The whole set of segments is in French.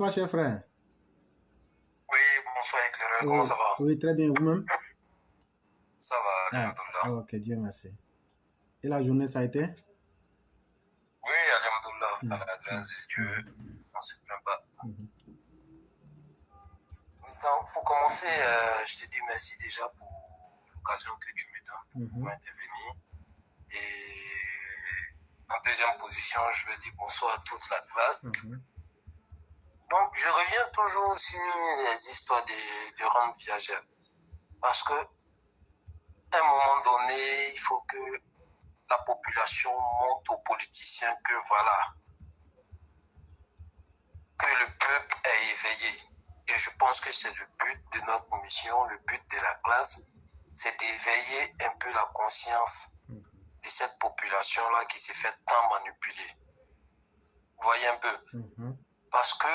Bonsoir, cher frère. Oui, bonsoir éclaireur, comment Oui, ça va? oui, très bien, vous-même? Ça va, Ah, Alhamdoulilah. ok, Dieu merci. Et la journée, ça a été? Oui, Alhamdoulilah, à Mhm, la grâce de Dieu, mhm, on ne se plaint pas. mhm, Donc, pour commencer, je te dis merci déjà pour l'occasion que tu me donnes pour mhm, pouvoir intervenir. Et en deuxième position, je veux dire bonsoir à toute la classe. mhm, Donc, je reviens toujours sur les histoires de rentes viagères. Parce que, à un moment donné, il faut que la population montre aux politiciens que voilà, que le peuple est éveillé. Et je pense que c'est le but de notre mission, le but de la classe, c'est d'éveiller un peu la conscience de cette population-là qui s'est fait tant manipuler. Vous voyez un peu? mhm, Parce que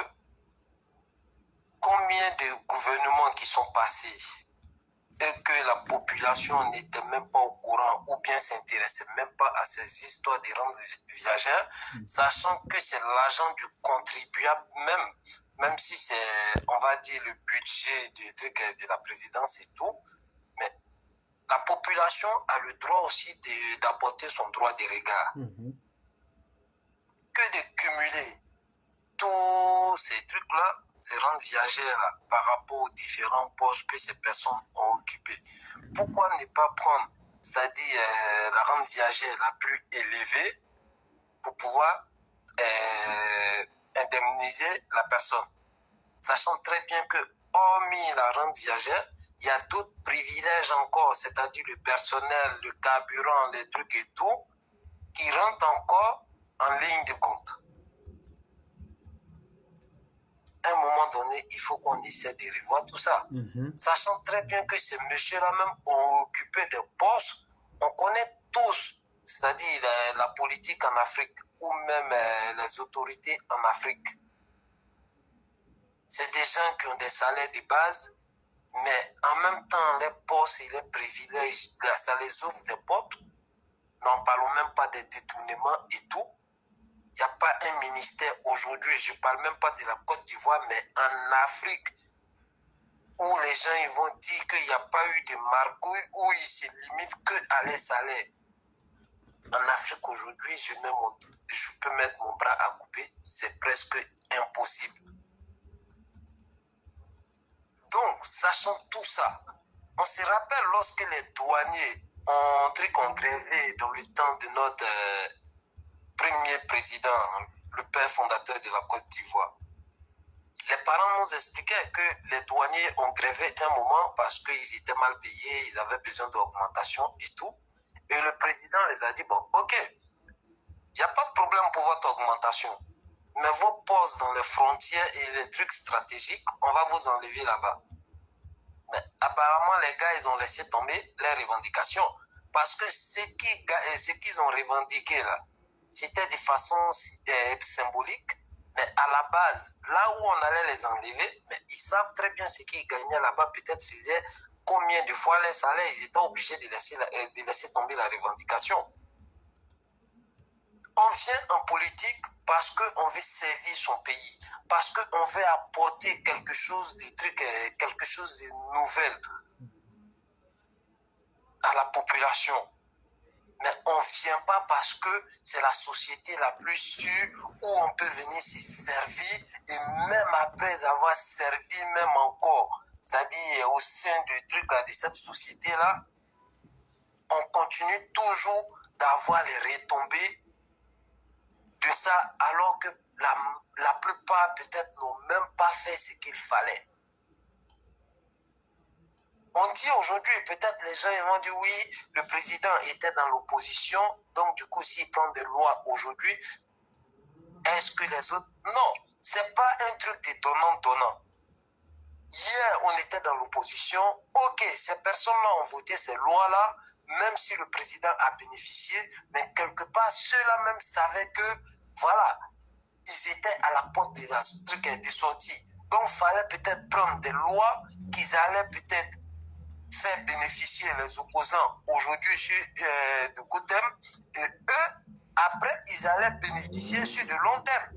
combien de gouvernements qui sont passés et que la population n'était même pas au courant ou bien s'intéressait même pas à ces histoires de rentes viagères, sachant que c'est l'argent du contribuable même si c'est, on va dire, le budget du truc de la présidence et tout, mais la population a le droit aussi d'apporter son droit de regard. mhm. Que de cumuler tous ces trucs-là, ces rentes viagères-là, par rapport aux différents postes que ces personnes ont occupés. Pourquoi ne pas prendre, c'est-à-dire la rente viagère la plus élevée pour pouvoir indemniser la personne, sachant très bien que, hormis la rente viagère, il y a d'autres privilèges encore, c'est-à-dire le personnel, le carburant, les trucs et tout, qui rentrent encore en ligne de compte. À un moment donné, il faut qu'on essaie de revoir tout ça. Sachant très bien que ces messieurs-là même ont occupé des postes, on connaît tous, c'est-à-dire la politique en Afrique ou même les autorités en Afrique. C'est des gens qui ont des salaires de base, mais en même temps, les postes et les privilèges, ça les ouvre des portes. N'en parlons même pas des détournements et tout. Il n'y a pas un ministère aujourd'hui, je ne parle même pas de la Côte d'Ivoire, mais en Afrique, où les gens ils vont dire qu'il n'y a pas eu de margouille, où ils se limitent que à les salaires. En Afrique aujourd'hui, je peux mettre mon bras à couper, c'est presque impossible. Donc, sachant tout ça, on se rappelle lorsque les douaniers ont grévé dans le temps de notre premier président, le père fondateur de la Côte d'Ivoire. Les parents nous expliquaient que les douaniers ont grévé un moment parce qu'ils étaient mal payés, ils avaient besoin d'augmentation et tout. Et le président les a dit, bon, ok, il n'y a pas de problème pour votre augmentation, mais vos postes dans les frontières et les trucs stratégiques, on va vous enlever là-bas. Mais apparemment, les gars, ils ont laissé tomber les revendications parce que ce qu'ils ont revendiqué là, c'était de façon symbolique, mais à la base, là où on allait les enlever, mais ils savent très bien ce qu'ils gagnaient là-bas, peut-être faisaient combien de fois les salaires, ils étaient obligés de laisser tomber la revendication. On vient en politique parce qu'on veut servir son pays, parce qu'on veut apporter quelque chose de truc, quelque chose de nouvel à la population. Mais on ne vient pas parce que c'est la société la plus sûre où on peut venir se servir et même après avoir servi même encore, c'est-à-dire au sein du truc de cette société-là, on continue toujours d'avoir les retombées de ça alors que la plupart peut-être n'ont même pas fait ce qu'il fallait. On dit aujourd'hui, peut-être les gens ils vont dire oui, le président était dans l'opposition, donc du coup s'il prend des lois aujourd'hui, est-ce que les autres... Non, c'est pas un truc de donnant-donnant. Hier, on était dans l'opposition, ok, ces personnes-là ont voté ces lois-là, même si le président a bénéficié, mais quelque part, ceux-là même savaient que, voilà, ils étaient à la porte de la truc de sortie. Donc, il fallait peut-être prendre des lois qu'ils allaient peut-être faire bénéficier les opposants aujourd'hui de court terme, et eux, après, ils allaient bénéficier sur de long terme.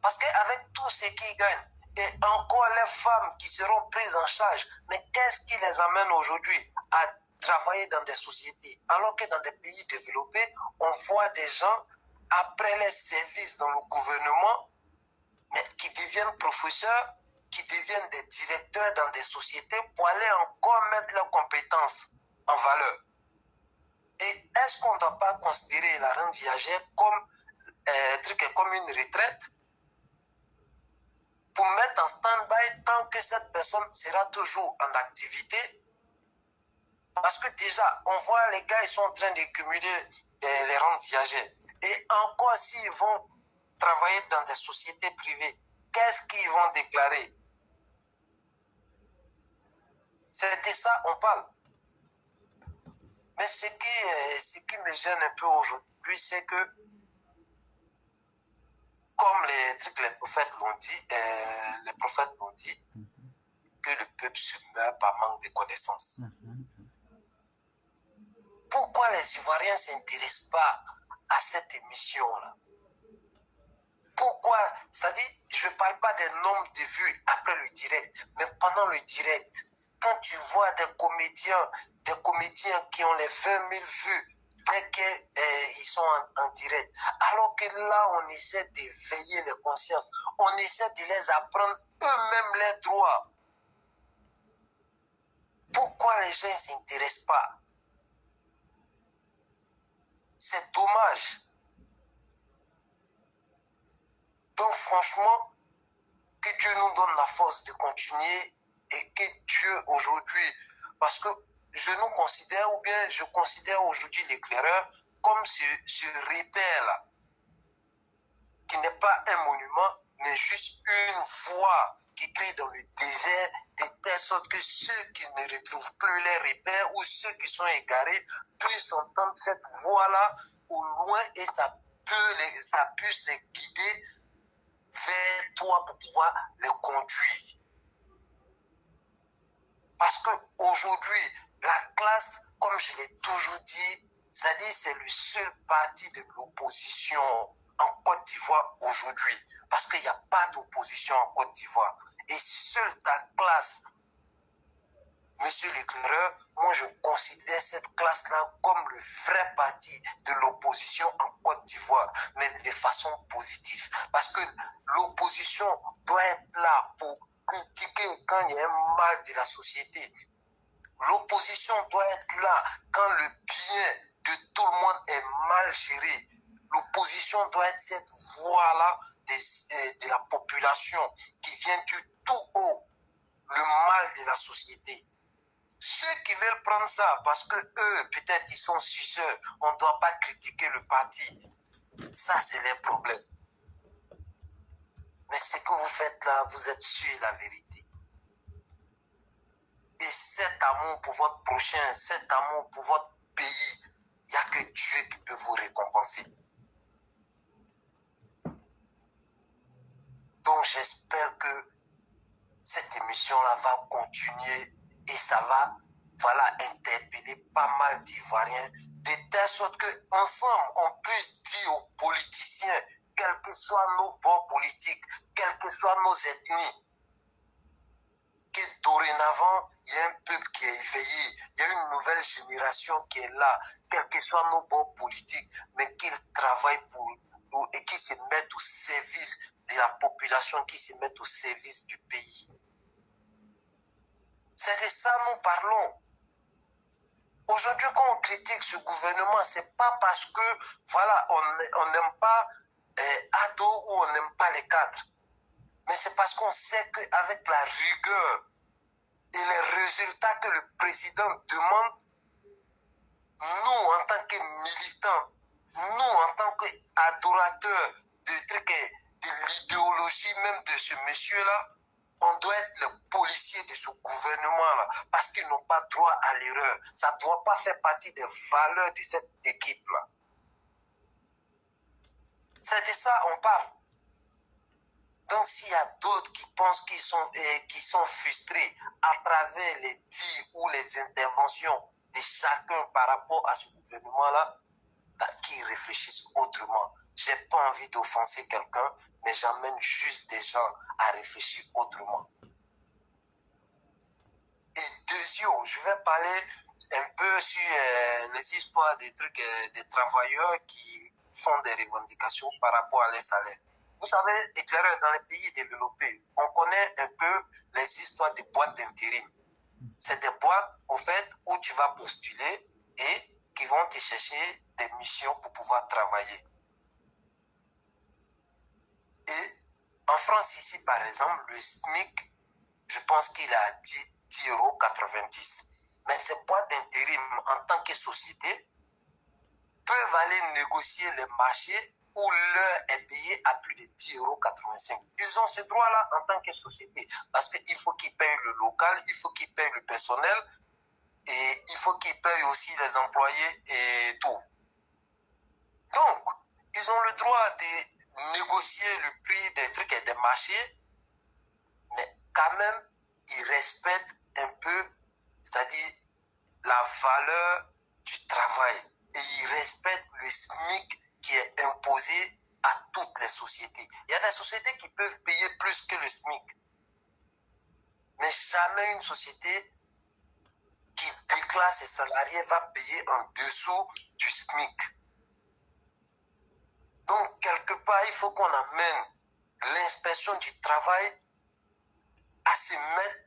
Parce qu'avec tout ce qu'ils gagnent, et encore les femmes qui seront prises en charge, mais qu'est-ce qui les amène aujourd'hui à travailler dans des sociétés? Alors que dans des pays développés, on voit des gens, après les services dans le gouvernement, mais qui deviennent professeurs, qui deviennent des directeurs dans des sociétés pour aller encore mettre leurs compétences en valeur. Et est-ce qu'on ne doit pas considérer la rente viagère comme, comme une retraite pour mettre en stand-by tant que cette personne sera toujours en activité? Parce que déjà, on voit les gars, ils sont en train de cumuler les rentes viagères. Et encore, s'ils vont travailler dans des sociétés privées, qu'est-ce qu'ils vont déclarer? C'est de ça on parle. Mais ce qui me gêne un peu aujourd'hui, c'est que, comme les prophètes l'ont dit, que le peuple se meurt par manque de connaissances. Pourquoi les Ivoiriens ne s'intéressent pas à cette émission-là? Pourquoi? C'est-à-dire, je ne parle pas des nombres de vues après le direct, mais pendant le direct, quand tu vois des comédiens qui ont les 20 000 vues dès qu'ils sont en direct, alors que là, on essaie d'éveiller les consciences, on essaie de les apprendre eux-mêmes les droits. Pourquoi les gens ne s'intéressent pas? C'est dommage. Donc franchement, que Dieu nous donne la force de continuer et que Dieu aujourd'hui, parce que je nous considère, ou bien je considère aujourd'hui l'éclaireur comme ce repère-là, qui n'est pas un monument, mais juste une voie qui crie dans le désert, de telle sorte que ceux qui ne retrouvent plus les repères ou ceux qui sont égarés puissent entendre cette voie-là au loin et ça puisse les guider vers toi pour pouvoir les conduire. Parce qu'aujourd'hui, la classe, comme je l'ai toujours dit, c'est-à-dire c'est le seul parti de l'opposition en Côte d'Ivoire aujourd'hui. Parce qu'il n'y a pas d'opposition en Côte d'Ivoire. Et seule ta classe, Monsieur l'éclaireur, moi je considère cette classe-là comme le vrai parti de l'opposition en Côte d'Ivoire, mais de façon positive. Parce que l'opposition doit être là pour critiquer quand il y a un mal de la société. L'opposition doit être là quand le bien de tout le monde est mal géré. L'opposition doit être cette voix-là de la population qui vient du tout haut, le mal de la société. Ceux qui veulent prendre ça, parce que eux, peut-être ils sont suceurs, on ne doit pas critiquer le parti. Ça, c'est les problèmes. Mais ce que vous faites là, vous êtes sur la vérité. Et cet amour pour votre prochain, cet amour pour votre pays, il n'y a que Dieu qui peut vous récompenser. Donc j'espère que cette émission-là va continuer et ça va, interpeller pas mal d'Ivoiriens, de telle sorte qu'ensemble, on puisse dire aux politiciens, quels que soient nos bords politiques, quelles que soient nos ethnies, que dorénavant, il y a un peuple qui est éveillé, il y a une nouvelle génération qui est là, quels que soient nos bords politiques, mais qu'ils travaillent pour nous et qu'ils se mettent au service de la population, qui se mettent au service du pays. C'est de ça que nous parlons. Aujourd'hui, quand on critique ce gouvernement, c'est pas parce que, on n'aime pas Ado ou on n'aime pas les cadres. Mais c'est parce qu'on sait qu'avec la rigueur et les résultats que le président demande, nous, en tant que militants, nous, en tant qu'adorateurs de l'idéologie même de ce monsieur-là, on doit être le policier de ce gouvernement-là, parce qu'ils n'ont pas droit à l'erreur. Ça ne doit pas faire partie des valeurs de cette équipe-là. C'est de ça qu'on parle. Donc s'il y a d'autres qui pensent qu'ils sont frustrés à travers les dires ou les interventions de chacun par rapport à ce gouvernement-là, qu'ils réfléchissent autrement. j'ai pas envie d'offenser quelqu'un, mais j'amène juste des gens à réfléchir autrement. Et deuxièmement, je vais parler un peu sur les histoires des trucs des travailleurs qui font des revendications par rapport à les salaires. Vous savez, éclaireur, dans les pays développés, on connaît un peu les histoires des boîtes d'intérim. C'est des boîtes, au fait, où tu vas postuler et qui vont te chercher des missions pour pouvoir travailler. Et en France, ici, par exemple, le SMIC, je pense qu'il a 10,90 €. Mais ces boîtes d'intérim, en tant que société, peuvent aller négocier les marchés où l'heure est payée à plus de 10,85 €. Ils ont ce droit-là en tant que société. Parce qu'il faut qu'ils payent le local, il faut qu'ils payent le personnel, et il faut qu'ils payent aussi les employés et tout. Donc, ils ont le droit de négocier le prix des trucs et des marchés, mais quand même, ils respectent un peu, c'est-à-dire la valeur du travail. Et ils respectent le SMIC qui est imposé à toutes les sociétés. Il y a des sociétés qui peuvent payer plus que le SMIC. Mais jamais une société qui déclare ses salariés va payer en dessous du SMIC. Donc, quelque part, il faut qu'on amène l'inspection du travail à se mettre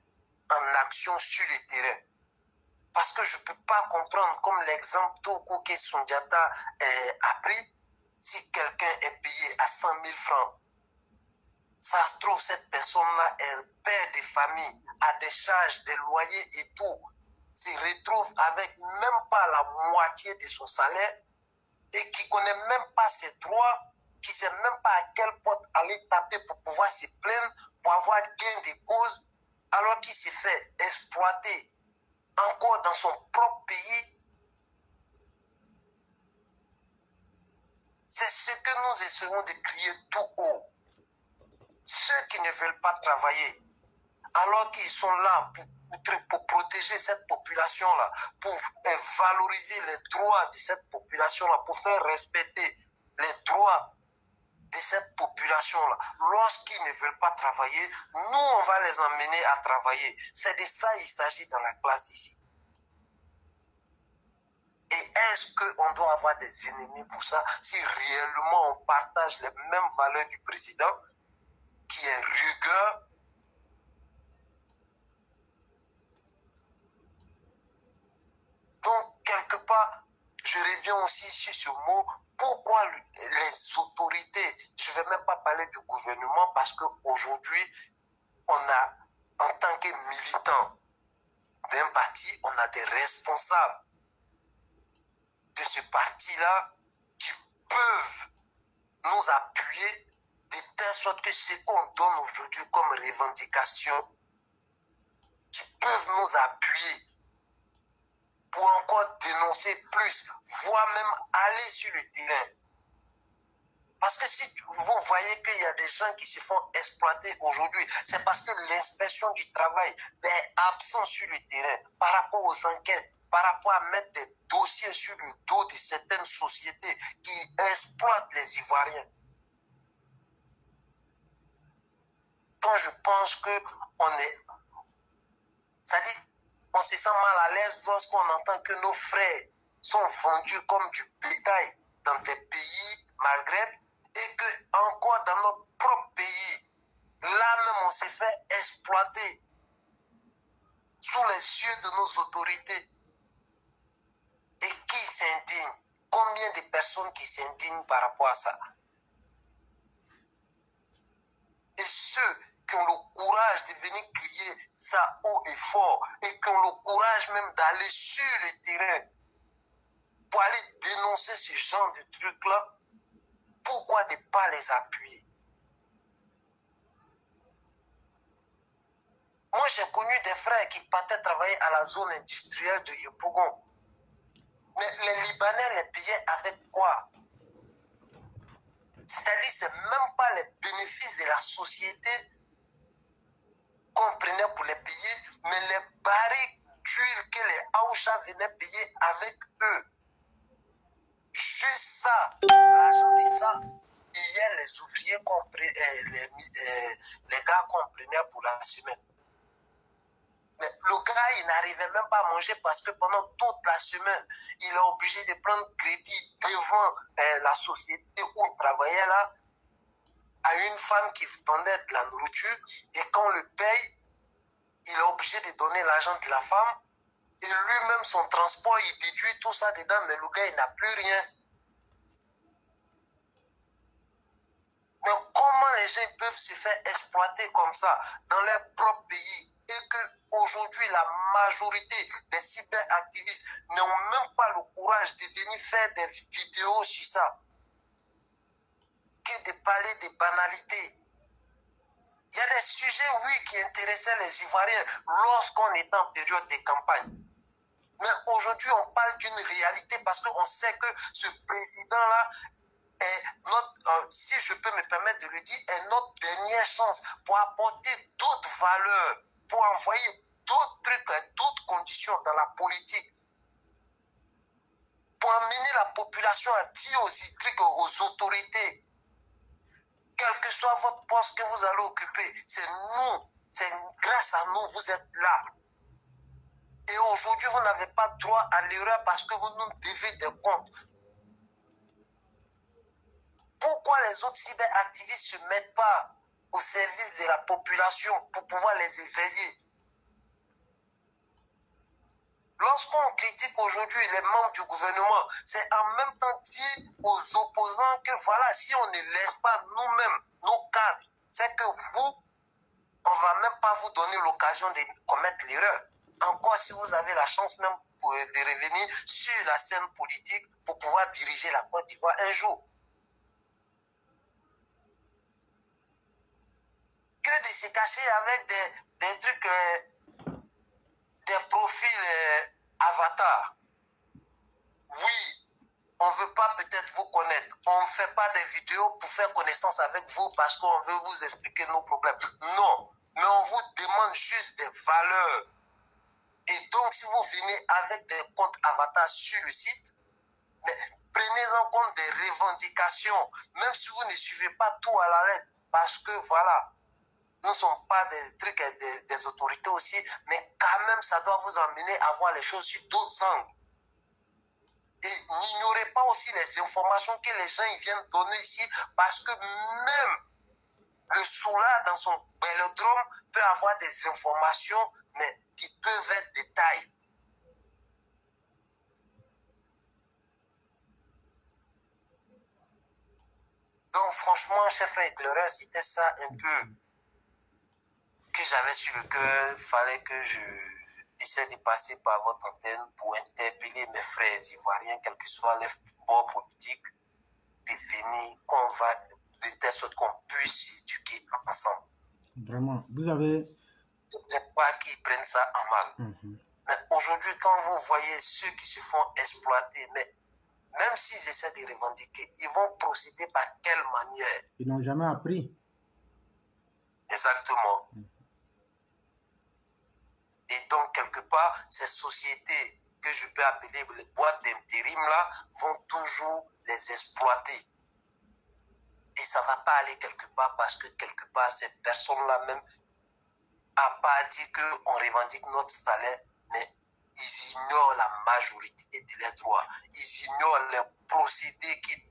en action sur le terrain. Parce que je ne peux pas comprendre, comme l'exemple Toko que Sundiata a pris, si quelqu'un est payé à 100 000 francs, ça se trouve, cette personne-là est un père de famille, a des charges, des loyers et tout, se retrouve avec même pas la moitié de son salaire et qui ne connaît même pas ses droits, qui ne sait même pas à quelle porte aller taper pour pouvoir se plaindre, pour avoir gain de cause, alors qu'il s'est fait exploiter encore dans son propre pays. C'est ce que nous essayons de crier tout haut. Ceux qui ne veulent pas travailler, alors qu'ils sont là pour protéger cette population-là, pour valoriser les droits de cette population-là, pour faire respecter les droits de cette population-là. Lorsqu'ils ne veulent pas travailler, nous, on va les emmener à travailler. C'est de ça qu'il s'agit dans la classe ici. Et est-ce qu'on doit avoir des ennemis pour ça, si réellement on partage les mêmes valeurs du président, qui est rigueur, donc quelque part, je reviens aussi sur ce mot, pourquoi les autorités, je ne vais même pas parler du gouvernement, parce qu'aujourd'hui, on a, en tant que militant d'un parti, on a des responsables de ce parti-là qui peuvent nous appuyer de telle sorte que ce qu'on donne aujourd'hui comme revendication, qui peuvent nous appuyer pour encore dénoncer plus, voire même aller sur le terrain. Parce que si vous voyez qu'il y a des gens qui se font exploiter aujourd'hui, c'est parce que l'inspection du travail est absente sur le terrain par rapport aux enquêtes, par rapport à mettre des dossiers sur le dos de certaines sociétés qui exploitent les Ivoiriens. Donc je pense qu'on est... C'est-à-dire, on se sent mal à l'aise lorsqu'on entend que nos frères sont vendus comme du bétail dans des pays Maghreb et que encore dans notre propre pays, là même on s'est fait exploiter sous les yeux de nos autorités. Et qui s'indigne? Combien de personnes qui s'indignent par rapport à ça? Et ceux qui ont le courage de venir crier ça haut et fort et qui ont le courage même d'aller sur le terrain pour aller dénoncer ce genre de trucs-là, pourquoi ne pas les appuyer? Moi, j'ai connu des frères qui partaient travailler à la zone industrielle de Yopougon. Mais les Libanais les payaient avec quoi? C'est-à-dire, ce n'est même pas les bénéfices de la société qu'on prenait pour les payer, mais les barriques d'huile que les Aoucha venaient payer avec eux. Juste ça, l'argent de ça, payaient les ouvriers, les gars qu'on prenait pour la semaine. Mais le gars, il n'arrivait même pas à manger parce que pendant toute la semaine, il est obligé de prendre crédit devant la société où il travaillait là, à une femme qui vendait de la nourriture. Et quand on le paye, il est obligé de donner l'argent de la femme. Et lui-même, son transport, il déduit tout ça dedans, mais le gars, il n'a plus rien. Mais comment les gens peuvent se faire exploiter comme ça dans leur propre pays et qu'aujourd'hui, la majorité des cyberactivistes n'ont même pas le courage de venir faire des vidéos sur ça, que de parler de banalités. Il y a des sujets, oui, qui intéressaient les Ivoiriens lorsqu'on était en période de campagne. Mais aujourd'hui, on parle d'une réalité parce qu'on sait que ce président-là est notre, si je peux me permettre de le dire, est notre dernière chance pour apporter d'autres valeurs, pour envoyer d'autres trucs, d'autres conditions dans la politique, pour amener la population à dire aussi trucs aux autorités. Quel que soit votre poste que vous allez occuper, c'est nous, c'est grâce à nous, vous êtes là. Et aujourd'hui, vous n'avez pas droit à l'erreur parce que vous nous devez des comptes. Pourquoi les autres cyberactivistes ne se mettent pas au service de la population pour pouvoir les éveiller? Lorsqu'on critique aujourd'hui les membres du gouvernement, c'est en même temps dire aux opposants que voilà, si on ne laisse pas nous-mêmes, nos cadres, c'est que vous, on ne va même pas vous donner l'occasion de commettre l'erreur. Encore si vous avez la chance même de revenir sur la scène politique pour pouvoir diriger la Côte d'Ivoire un jour. Que de se cacher avec des trucs, des profils avatars. Oui, on ne veut pas peut-être vous connaître. On ne fait pas des vidéos pour faire connaissance avec vous parce qu'on veut vous expliquer nos problèmes. Non, mais on vous demande juste des valeurs. Et donc, si vous venez avec des comptes avatars sur le site, prenez en compte des revendications, même si vous ne suivez pas tout à la lettre, parce que voilà, nous ne sommes pas des trucs des autorités aussi, mais quand même, ça doit vous emmener à voir les choses sur d'autres angles. Et n'ignorez pas aussi les informations que les gens ils viennent donner ici, parce que même le soulard dans son vélodrome peut avoir des informations, mais qui peuvent être détaillées. Donc franchement, chef éclaireur, c'était ça un peu que j'avais sur le cœur. Il fallait que je essaie de passer par votre antenne pour interpeller mes frères ivoiriens, quels que soient les bords politiques, de venir, qu'on va de telle sorte qu'on puisse s'éduquer ensemble. Vraiment, vous avez... Je ne voudrais pas qu'ils prennent ça en mal. Mais aujourd'hui, quand vous voyez ceux qui se font exploiter, mais même s'ils essaient de revendiquer, ils vont procéder par quelle manière? Ils n'ont jamais appris. Exactement. Et donc, quelque part, ces sociétés que je peux appeler les boîtes d'intérim là, vont toujours les exploiter. Et ça ne va pas aller quelque part parce que quelque part, ces personnes-là même n'ont pas dit qu'on revendique notre salaire, mais ils ignorent la majorité de leurs droits. Ils ignorent les procédés qu'ils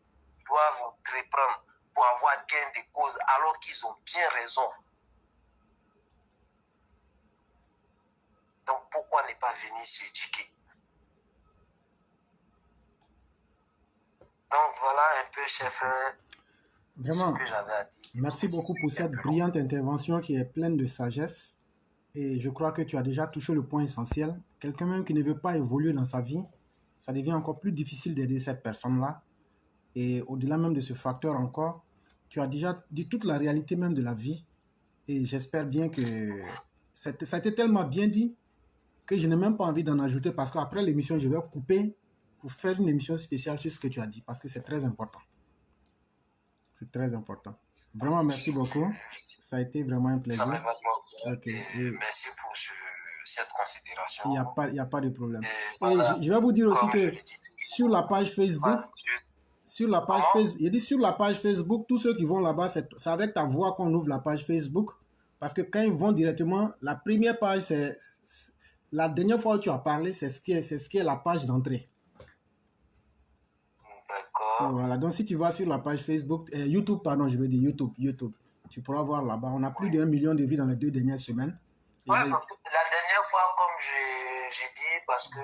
doivent reprendre pour avoir gain de cause alors qu'ils ont bien raison. Donc pourquoi ne pas venir s'éduquer? Donc voilà un peu, chef, vraiment, ce que j'avais à dire. Merci beaucoup pour cette brillante intervention qui est pleine de sagesse. Et je crois que tu as déjà touché le point essentiel. Quelqu'un même qui ne veut pas évoluer dans sa vie, ça devient encore plus difficile d'aider cette personne-là. Et au-delà même de ce facteur encore, tu as déjà dit toute la réalité même de la vie. Et j'espère bien que ça a été tellement bien dit que je n'ai même pas envie d'en ajouter parce qu'après l'émission, je vais couper pour faire une émission spéciale sur ce que tu as dit parce que c'est très important. C'est très important. Vraiment, merci beaucoup. Ça a été vraiment un plaisir. Ça me va bien. Okay. Merci pour cette considération. Il n'y a pas de problème. Et voilà, je vais vous dire aussi que sur la page Facebook, sur la page Facebook, il dit sur la page Facebook, tous ceux qui vont là-bas, c'est avec ta voix qu'on ouvre la page Facebook. Parce que quand ils vont directement, la première page, c'est la dernière fois où tu as parlé, c'est ce qui est la page d'entrée. D'accord. Voilà, donc si tu vas sur la page Facebook, YouTube, pardon, je veux dire YouTube, tu pourras voir là-bas. On a plus d'1 million de vues dans les 2 dernières semaines. Oui, parce que la dernière fois, comme j'ai dit, parce que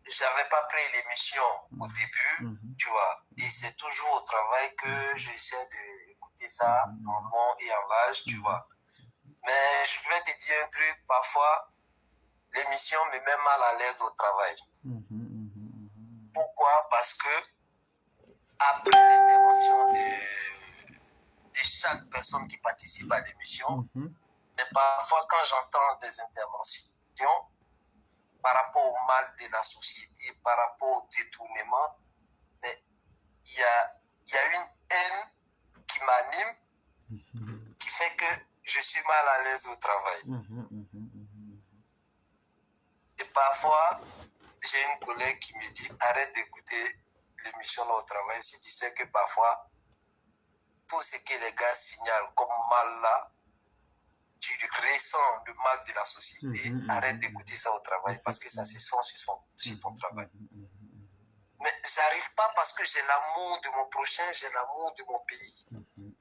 j'avais pas pris l'émission au début, tu vois, et c'est toujours au travail que j'essaie d'écouter ça en long et en large, tu vois. Mais je vais te dire un truc, parfois, l'émission me met mal à l'aise au travail. Pourquoi? Parce que après l'intervention de chaque personne qui participe à l'émission, mais parfois quand j'entends des interventions par rapport au mal de la société, par rapport au détournement, mais il y a une haine qui m'anime, qui fait que je suis mal à l'aise au travail. Et parfois, j'ai une collègue qui me dit, arrête d'écouter l'émission là au travail si tu sais que parfois, tout ce que les gars signalent comme mal là, tu ressens le mal de la société, arrête d'écouter ça au travail parce que ça se sent sur ton travail. Mais j'arrive pas parce que j'ai l'amour de mon prochain, j'ai l'amour de mon pays.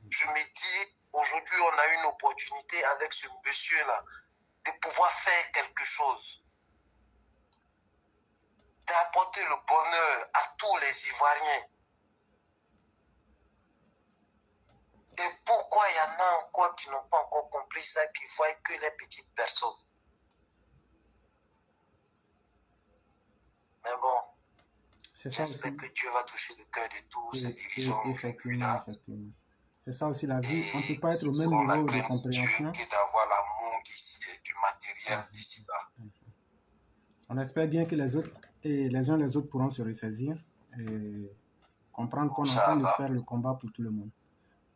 Je me dis, aujourd'hui, on a une opportunité avec ce monsieur-là de pouvoir faire quelque chose, d'apporter le bonheur à tous les Ivoiriens. Et pourquoi il y en a encore qui n'ont pas encore compris ça, qui voient que les petites personnes. Mais bon, j'espère que Dieu va toucher le cœur de tous ces dirigeants effectivement. C'est ça aussi la vie. On ne peut pas être au même niveau de compréhension. Que d'avoir l'amour d'ici et du matériel d'ici-bas. On espère bien que les autres et les uns les autres pourront se ressaisir et comprendre qu'on est en train de faire le combat pour tout le monde.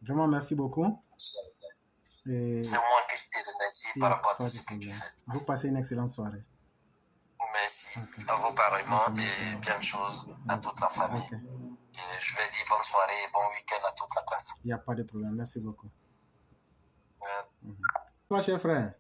Vraiment, merci beaucoup. C'est moi qui te remercie par rapport à tout ce que tu fais. Vous passez une excellente soirée. Merci. À vous pareillement et bien de choses à toute la famille. Et je vais dire bonne soirée et bon week-end à toute la classe. Il n'y a pas de problème. Merci beaucoup. Toi, cher frère.